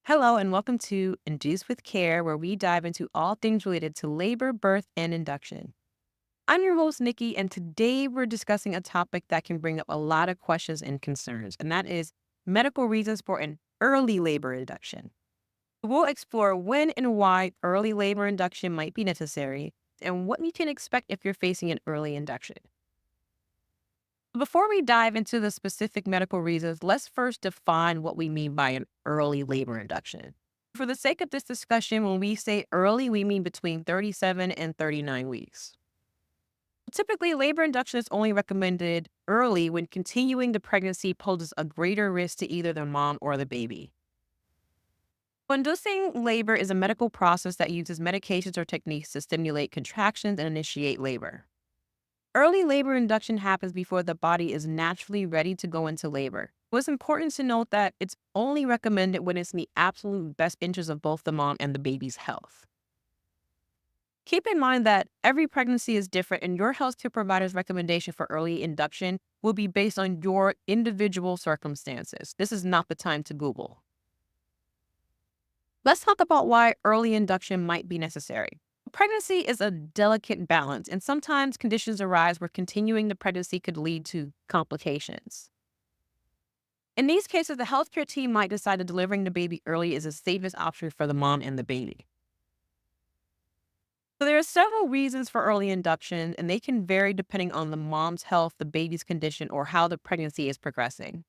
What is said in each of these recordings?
Hello, and welcome to Induce with Care, where we dive into all things related to labor, birth, and induction. I'm your host, Nikki, and today we're discussing a topic that can bring up a lot of questions and concerns, and that is medical reasons for an early labor induction. We'll explore when and why early labor induction might be necessary and what you can expect if you're facing an early induction. Before we dive into the specific medical reasons, let's first define what we mean by an early labor induction. For the sake of this discussion, when we say early, we mean between 37 and 39 weeks. Typically, labor induction is only recommended early when continuing the pregnancy poses a greater risk to either the mom or the baby. Inducing labor is a medical process that uses medications or techniques to stimulate contractions and initiate labor. Early labor induction happens before the body is naturally ready to go into labor. It's important to note that it's only recommended when it's in the absolute best interest of both the mom and the baby's health. Keep in mind that every pregnancy is different, and your healthcare provider's recommendation for early induction will be based on your individual circumstances. This is not the time to Google. Let's talk about why early induction might be necessary. Pregnancy is a delicate balance, and sometimes conditions arise where continuing the pregnancy could lead to complications. In these cases, the healthcare team might decide that delivering the baby early is the safest option for the mom and the baby. So there are several reasons for early induction, and they can vary depending on the mom's health, the baby's condition, or how the pregnancy is progressing.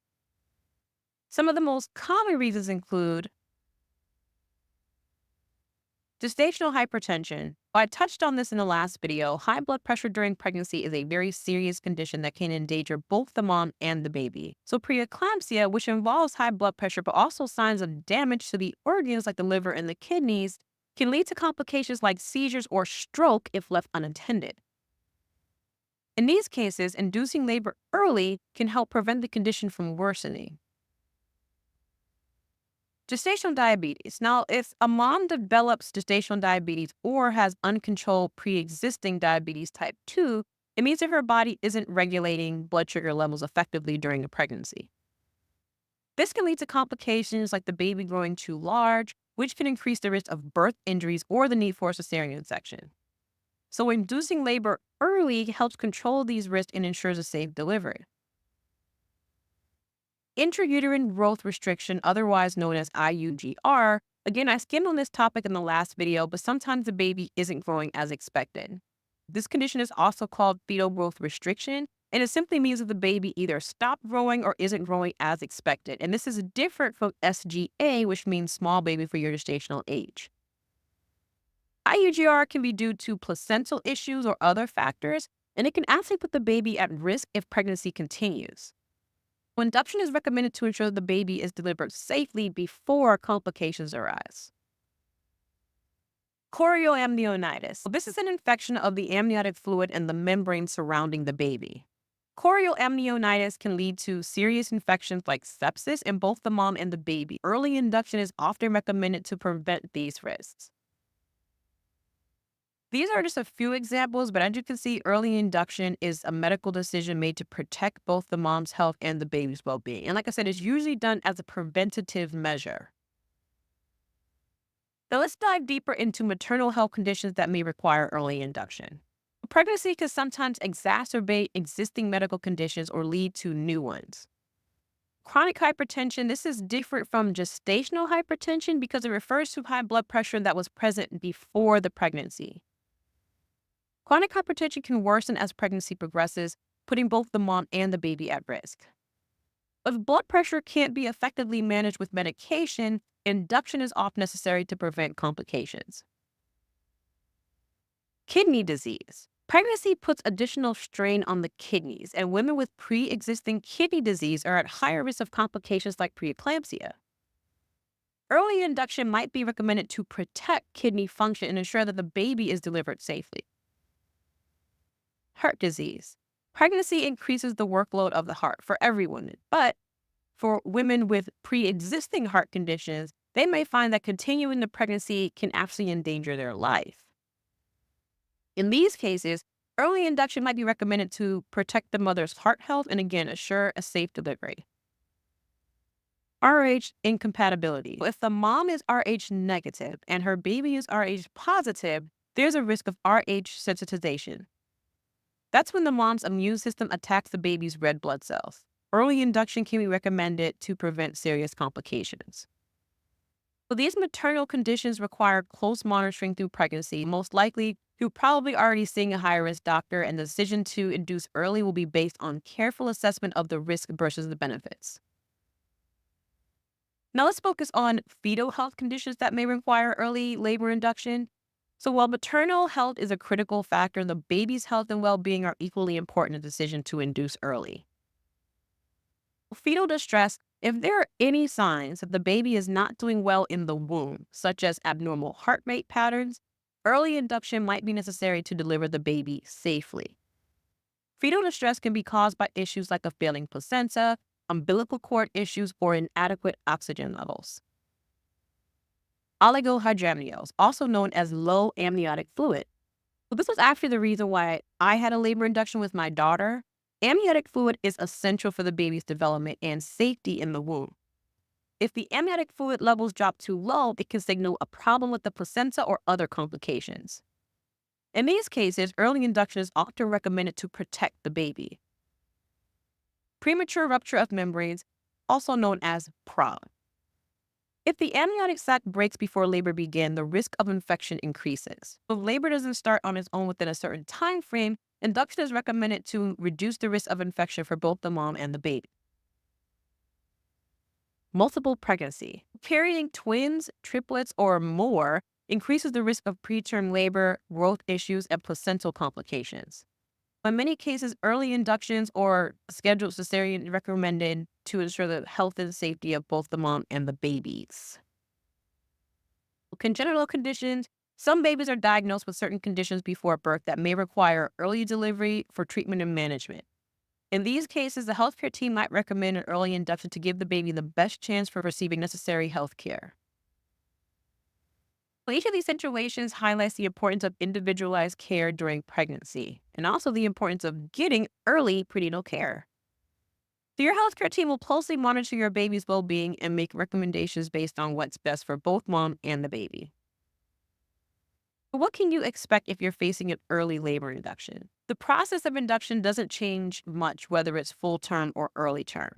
Some of the most common reasons include gestational hypertension. I touched on this in the last video. High blood pressure during pregnancy is a very serious condition that can endanger both the mom and the baby. So preeclampsia, which involves high blood pressure but also signs of damage to the organs like the liver and the kidneys, can lead to complications like seizures or stroke if left unattended. In these cases, inducing labor early can help prevent the condition from worsening. Gestational diabetes. Now, if a mom develops gestational diabetes or has uncontrolled pre-existing diabetes type 2, it means that her body isn't regulating blood sugar levels effectively during the pregnancy. This can lead to complications like the baby growing too large, which can increase the risk of birth injuries or the need for a cesarean section. So inducing labor early helps control these risks and ensures a safe delivery. Intrauterine growth restriction, otherwise known as IUGR. Again, I skimmed on this topic in the last video, but sometimes the baby isn't growing as expected. This condition is also called fetal growth restriction, and it simply means that the baby either stopped growing or isn't growing as expected. And this is different from SGA, which means small baby for your gestational age. IUGR can be due to placental issues or other factors, and it can actually put the baby at risk if pregnancy continues. Induction is recommended to ensure the baby is delivered safely before complications arise. Chorioamnionitis. This is an infection of the amniotic fluid and the membrane surrounding the baby. Chorioamnionitis can lead to serious infections like sepsis in both the mom and the baby. Early induction is often recommended to prevent these risks. These are just a few examples, but as you can see, early induction is a medical decision made to protect both the mom's health and the baby's well-being. And like I said, it's usually done as a preventative measure. Now let's dive deeper into maternal health conditions that may require early induction. Pregnancy can sometimes exacerbate existing medical conditions or lead to new ones. Chronic hypertension, this is different from gestational hypertension because it refers to high blood pressure that was present before the pregnancy. Chronic hypertension can worsen as pregnancy progresses, putting both the mom and the baby at risk. If blood pressure can't be effectively managed with medication, induction is often necessary to prevent complications. Kidney disease. Pregnancy puts additional strain on the kidneys, and women with pre-existing kidney disease are at higher risk of complications like preeclampsia. Early induction might be recommended to protect kidney function and ensure that the baby is delivered safely. Heart disease. Pregnancy increases the workload of the heart for everyone, but for women with pre-existing heart conditions, they may find that continuing the pregnancy can actually endanger their life. In these cases, early induction might be recommended to protect the mother's heart health and again, assure a safe delivery. Rh incompatibility. If the mom is Rh negative and her baby is Rh positive, there's a risk of Rh sensitization. That's when the mom's immune system attacks the baby's red blood cells. Early induction can be recommended to prevent serious complications. So these maternal conditions require close monitoring through pregnancy. Most likely, you're probably already seeing a high-risk doctor, and the decision to induce early will be based on careful assessment of the risk versus the benefits. Now let's focus on fetal health conditions that may require early labor induction. So while maternal health is a critical factor, the baby's health and well-being are equally important in the decision to induce early. Fetal distress, if there are any signs that the baby is not doing well in the womb, such as abnormal heart rate patterns, early induction might be necessary to deliver the baby safely. Fetal distress can be caused by issues like a failing placenta, umbilical cord issues, or inadequate oxygen levels. Oligohydramnios, also known as low amniotic fluid. So this was actually the reason why I had a labor induction with my daughter. Amniotic fluid is essential for the baby's development and safety in the womb. If the amniotic fluid levels drop too low, it can signal a problem with the placenta or other complications. In these cases, early induction is often recommended to protect the baby. Premature rupture of membranes, also known as prom. If the amniotic sac breaks before labor begins, the risk of infection increases. If labor doesn't start on its own within a certain time frame, induction is recommended to reduce the risk of infection for both the mom and the baby. Multiple pregnancy. Carrying twins, triplets, or more increases the risk of preterm labor, growth issues, and placental complications. In many cases, early inductions or scheduled cesarean recommended to ensure the health and safety of both the mom and the babies. Congenital conditions. Some babies are diagnosed with certain conditions before birth that may require early delivery for treatment and management. In these cases, the healthcare team might recommend an early induction to give the baby the best chance for receiving necessary health care. Each of these situations highlights the importance of individualized care during pregnancy and also the importance of getting early prenatal care. So your healthcare team will closely monitor your baby's well-being and make recommendations based on what's best for both mom and the baby. What can you expect if you're facing an early labor induction? The process of induction doesn't change much whether it's full term or early term.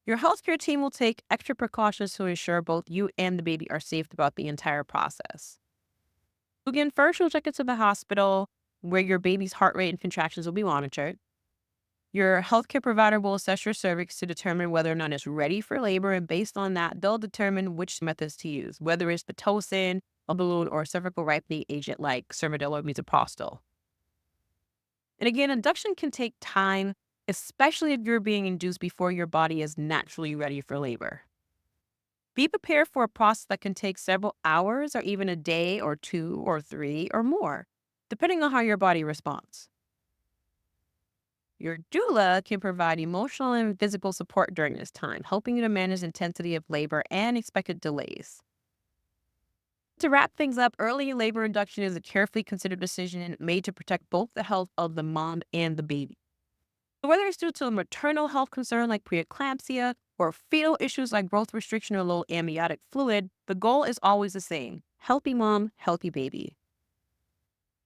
Your healthcare team will take extra precautions to ensure both you and the baby are safe throughout the entire process. Again, first you'll check into the hospital where your baby's heart rate and contractions will be monitored. Your healthcare provider will assess your cervix to determine whether or not it's ready for labor, and based on that, they'll determine which methods to use, whether it's Pitocin, a balloon, or a cervical ripening agent like Cervidil or misoprostol. And again, induction can take time, especially if you're being induced before your body is naturally ready for labor. Be prepared for a process that can take several hours or even a day or 2 or 3 or more, depending on how your body responds. Your doula can provide emotional and physical support during this time, helping you to manage the intensity of labor and expected delays. To wrap things up, early labor induction is a carefully considered decision made to protect both the health of the mom and the baby. So whether it's due to a maternal health concern like preeclampsia or fetal issues like growth restriction or low amniotic fluid, the goal is always the same: healthy mom, healthy baby.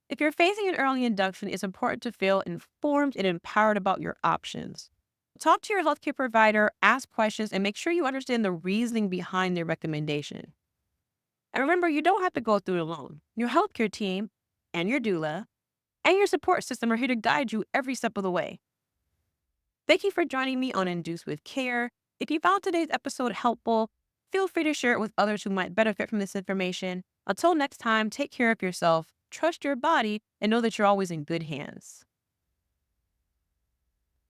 If you're facing an early induction, it's important to feel informed and empowered about your options. Talk to your healthcare provider, ask questions, and make sure you understand the reasoning behind their recommendation. And remember, you don't have to go through it alone. Your healthcare team and your doula and your support system are here to guide you every step of the way. Thank you for joining me on Induce with Care. If you found today's episode helpful, feel free to share it with others who might benefit from this information. Until next time, take care of yourself, trust your body, and know that you're always in good hands.